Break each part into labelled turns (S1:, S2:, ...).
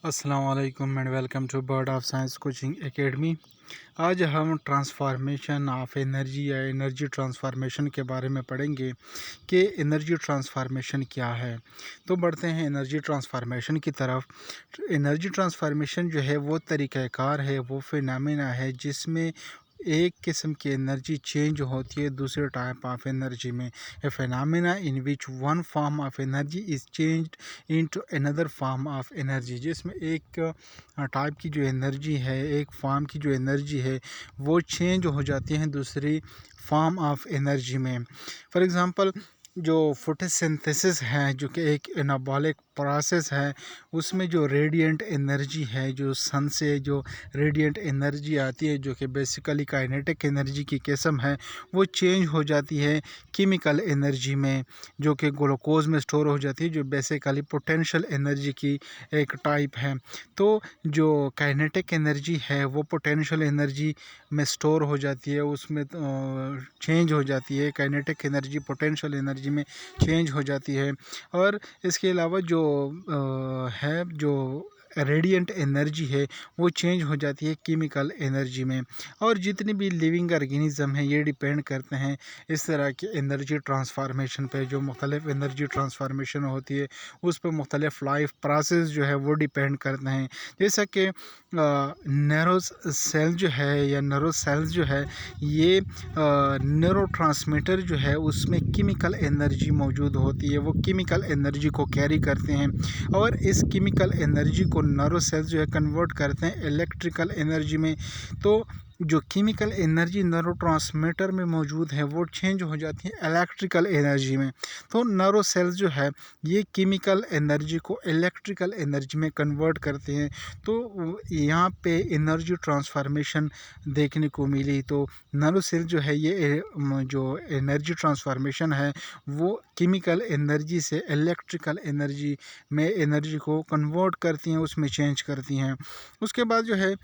S1: अस्सलाम वालेकुम and welcome to bird of science coaching academy. आज हम ट्रांसफॉर्मेशन ऑफ एनर्जी या एनर्जी ट्रांसफॉर्मेशन के बारे में पढ़ेंगे कि एनर्जी ट्रांसफॉर्मेशन क्या है। तो बढ़ते हैं एनर्जी ट्रांसफॉर्मेशन की तरफ। एनर्जी ट्रांसफॉर्मेशन जो है वो तरीक़ाकार है, वो फिनोमेना है जिसमें एक किस्म की एनर्जी चेंज होती है दूसरे टाइप ऑफ एनर्जी में। A phenomena in which one form of energy is changed into another form of energy, जिसमें एक टाइप की जो एनर्जी है, एक फॉर्म की जो एनर्जी है वो चेंज हो जाती है दूसरी फॉर्म ऑफ एनर्जी में। फॉर एग्ज़ाम्पल जो फोटोसिंथेसिस है, जो कि एक एनाबॉलिक प्रोसेस है, उसमें जो रेडिएंट एनर्जी है, जो सन से जो रेडिएंट एनर्जी आती है, जो कि बेसिकली काइनेटिक एनर्जी की किस्म है, वो चेंज हो जाती है केमिकल एनर्जी में, जो कि ग्लूकोज में स्टोर हो जाती है, जो बेसिकली पोटेंशियल एनर्जी की एक टाइप है। तो जो काइनेटिक एनर्जी है वो पोटेंशियल एनर्जी में स्टोर हो जाती है, उसमें चेंज हो जाती है। काइनेटिक एनर्जी पोटेंशियल एनर्जी में चेंज हो जाती है। और इसके अलावा जो है जो रेडिएंट एनर्जी है वो चेंज हो जाती है केमिकल एनर्जी में। और जितने भी लिविंग ऑर्गेनिज़म हैं ये डिपेंड करते हैं इस तरह की एनर्जी ट्रांसफॉर्मेशन पे। जो मुख्तलिफ एनर्जी ट्रांसफॉर्मेशन होती है उस पर मुख्तलिफ लाइफ प्रोसेस जो है वो डिपेंड करते हैं। जैसा कि नैरो सेल जो है या नैरो सेल्स जो है, ये न्यूरोट्रांसमीटर जो है उसमें केमिकल एनर्जी मौजूद होती है, वो केमिकल एनर्जी को कैरी करते हैं। और इस केमिकल एनर्जी को नर्व सेल्स जो है कन्वर्ट करते हैं इलेक्ट्रिकल एनर्जी में। तो जो केमिकल एनर्जी न्यूरोट्रांसमीटर में मौजूद है वो चेंज हो जाती है इलेक्ट्रिकल एनर्जी में। तो नर्व सेल्स जो है ये केमिकल एनर्जी को इलेक्ट्रिकल एनर्जी में कन्वर्ट करते हैं। तो यहाँ पे एनर्जी ट्रांसफॉर्मेशन देखने को मिली। तो नर्व सेल जो है ये जो एनर्जी ट्रांसफॉर्मेशन है वो केमिकल एनर्जी से इलेक्ट्रिकल एनर्जी में एनर्जी को कन्वर्ट करती हैं, उसमें चेंज करती हैं। उसके बाद जो है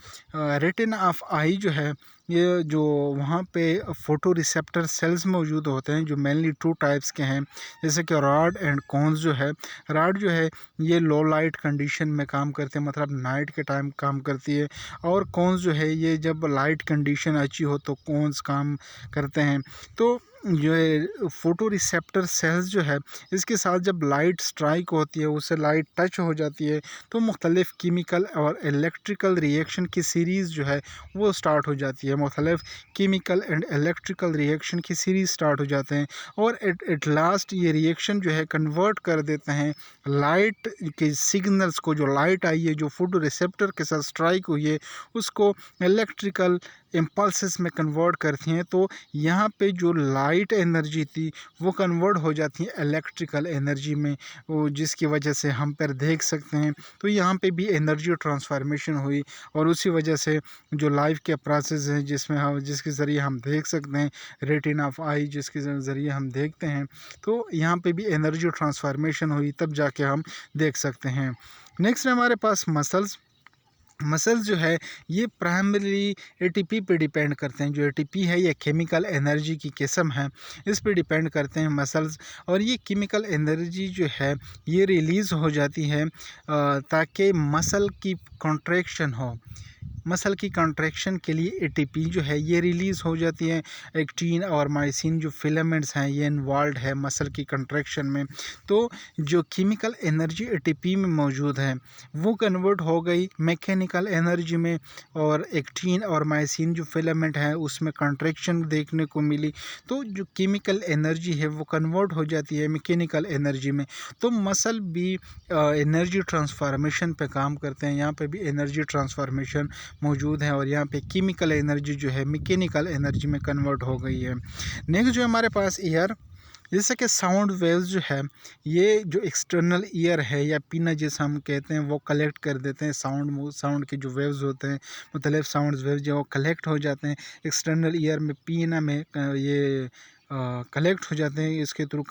S1: रेटिना ऑफ आई जो है, ये जो वहाँ पे फोटो रिसेप्टर सेल्स मौजूद होते हैं, जो मेनली टू टाइप्स के हैं, जैसे कि रॉड एंड कॉन्स जो है। रॉड जो है ये लो लाइट कंडीशन में काम करते हैं, मतलब नाइट के टाइम काम करती है। और कॉन्स जो है ये जब लाइट कंडीशन अच्छी हो तो कॉन्स काम करते हैं। तो जो है फ़ोटो रिसेप्टर सेल्स जो है, इसके साथ जब लाइट स्ट्राइक होती है, उससे लाइट टच हो जाती है, तो मुख्तलिफ़ केमिकल और इलेक्ट्रिकल रिएक्शन की सीरीज़ जो है वो स्टार्ट हो जाती है। मुख्तलिफ़ केमिकल एंड इलेक्ट्रिकल रिएक्शन की सीरीज़ स्टार्ट हो जाते हैं। और एट लास्ट ये रिएक्शन जो है कन्वर्ट कर देते हैं लाइट के सिग्नल्स को। जो लाइट आई है, जो फोटो रिसेप्टर के साथ स्ट्राइक हुई है, उसको इलेक्ट्रिकल इम्पल्सेस में कन्वर्ट करती हैं। तो यहाँ पे जो लाइट एनर्जी थी वो कन्वर्ट हो जाती है इलेक्ट्रिकल एनर्जी में, वो जिसकी वजह से हम पर देख सकते हैं। तो यहाँ पे भी एनर्जी ट्रांसफॉर्मेशन हुई। और उसी वजह से जो लाइफ के प्रोसेस हैं जिसमें हम जिसके ज़रिए हम देख सकते हैं, रेटिना ऑफ आई जिसके ज़रिए हम देखते हैं, तो यहाँ पे भी एनर्जी ट्रांसफॉर्मेशन हुई, तब जाके हम देख सकते हैं। नेक्स्ट है हमारे पास मसल्स। मसल्स जो है ये प्राइमरी एटीपी पे डिपेंड करते हैं। जो एटीपी है ये केमिकल एनर्जी की किस्म है, इस पे डिपेंड करते हैं मसल्स। और ये केमिकल एनर्जी जो है ये रिलीज़ हो जाती है ताकि मसल की कॉन्ट्रैक्शन हो। मसल की कॉन्ट्रैक्शन के लिए एटीपी जो है ये रिलीज़ हो जाती है। एक्टिन और मायोसिन जो फिलामेंट्स हैं ये इन्वॉल्व है मसल की कॉन्ट्रैक्शन में। तो जो केमिकल एनर्जी एटीपी में मौजूद है वो कन्वर्ट हो गई मैकेनिकल एनर्जी में। और एक्टिन और मायोसिन जो फिलामेंट है उसमें कॉन्ट्रैक्शन देखने को मिली। तो जो केमिकल एनर्जी है वो कन्वर्ट हो जाती है मैकेनिकल एनर्जी में। तो मसल भी एनर्जी ट्रांसफॉर्मेशन पे काम करते हैं। यहाँ पे भी एनर्जी ट्रांसफॉर्मेशन मौजूद है और यहाँ पे केमिकल एनर्जी जो है मैकेनिकल एनर्जी में कन्वर्ट हो गई है। नेक्स्ट जो हमारे पास ईयर, जैसे कि साउंड वेव्स जो है ये जो एक्सटर्नल ईयर है या पीना जैसे हम कहते हैं वो कलेक्ट कर देते हैं साउंड के जो वेव्स होते हैं, मतलब साउंड वेव्स जो कलेक्ट हो जाते हैं एक्सटर्नल ईयर में, पीना में ये कलेक्ट हो जाते हैं, इसके थ्रू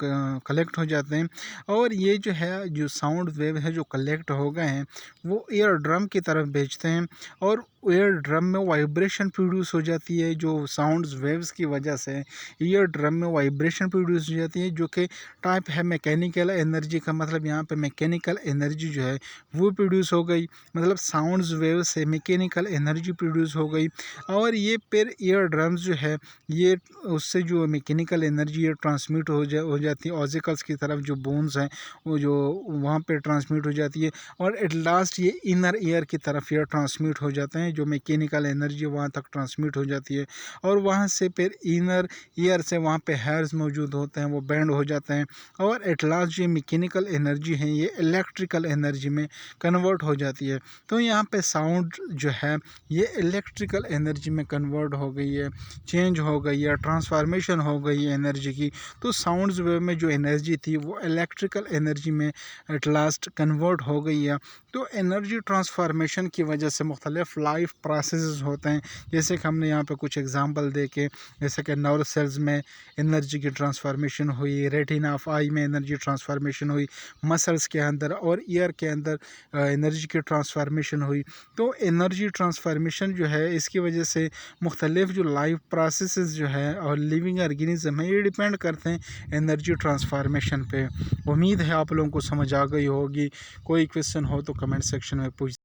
S1: कलेक्ट हो जाते हैं। और ये जो है, जो साउंड वेव है जो कलेक्ट हो गए हैं, वो एयर ड्रम की तरफ भेजते हैं और एयर ड्रम में वाइब्रेशन प्रोड्यूस हो जाती है। जो साउंड्स वेव्स की वजह से एयर ड्रम में वाइब्रेशन प्रोड्यूस हो जाती है, जो कि टाइप है मैकेनिकल एनर्जी का। मतलब यहाँ पे मैकेनिकल एनर्जी जो है वो प्रोड्यूस हो गई, मतलब साउंड्स वेव से मैकेनिकल एनर्जी प्रोड्यूस हो गई। और ये फिर एयर ड्रम्स जो है, ये उससे जो मैकेनिकल एनर्जी है ट्रांसमिट हो जाती है ऑजिकल्स की तरफ, जो बोन्स हैं वो जो वहाँ पे ट्रांसमिट हो जाती है। और एट लास्ट ये इनर ईयर की तरफ ये ट्रांसमिट हो जाते हैं, जो मैकेनिकल एनर्जी वहाँ तक ट्रांसमिट हो जाती है। और वहाँ से फिर इनर ईयर से वहाँ पे हेयर्स मौजूद होते हैं, वो बैंड हो जाते हैं। और एट लास्ट ये मैकेनिकल एनर्जी है, ये इलेक्ट्रिकल एनर्जी में कन्वर्ट हो जाती है। तो यहाँ पे साउंड जो है ये इलेक्ट्रिकल एनर्जी में कन्वर्ट हो गई है, चेंज हो गई है, ट्रांसफॉर्मेशन हो गई है एनर्जी की। तो साउंड्स वेव में जो एनर्जी थी वो इलेक्ट्रिकल एनर्जी में एट लास्ट कन्वर्ट हो गई है। तो एनर्जी ट्रांसफॉर्मेशन की वजह से मुख्तलिफ लाइफ प्रोसेस होते हैं, जैसे कि हमने यहाँ पे कुछ एग्जांपल देखे, जैसे कि नर्व सेल्स में एनर्जी की ट्रांसफॉर्मेशन हुई, रेटिना ऑफ आई में एनर्जी ट्रांसफॉर्मेशन हुई, मसल्स के अंदर और ईयर के अंदर एनर्जी की ट्रांसफॉर्मेशन हुई। तो एनर्जी ट्रांसफॉर्मेशन जो है इसकी वजह से मुख्तलिफ जो लाइफ प्रोसेस जो है और लिविंग ऑर्गेनिज्म है, ये डिपेंड करते हैं एनर्जी ट्रांसफॉर्मेशन पे। उम्मीद है आप लोगों को समझ आ गई होगी। कोई क्वेश्चन हो तो कमेंट सेक्शन में पूछ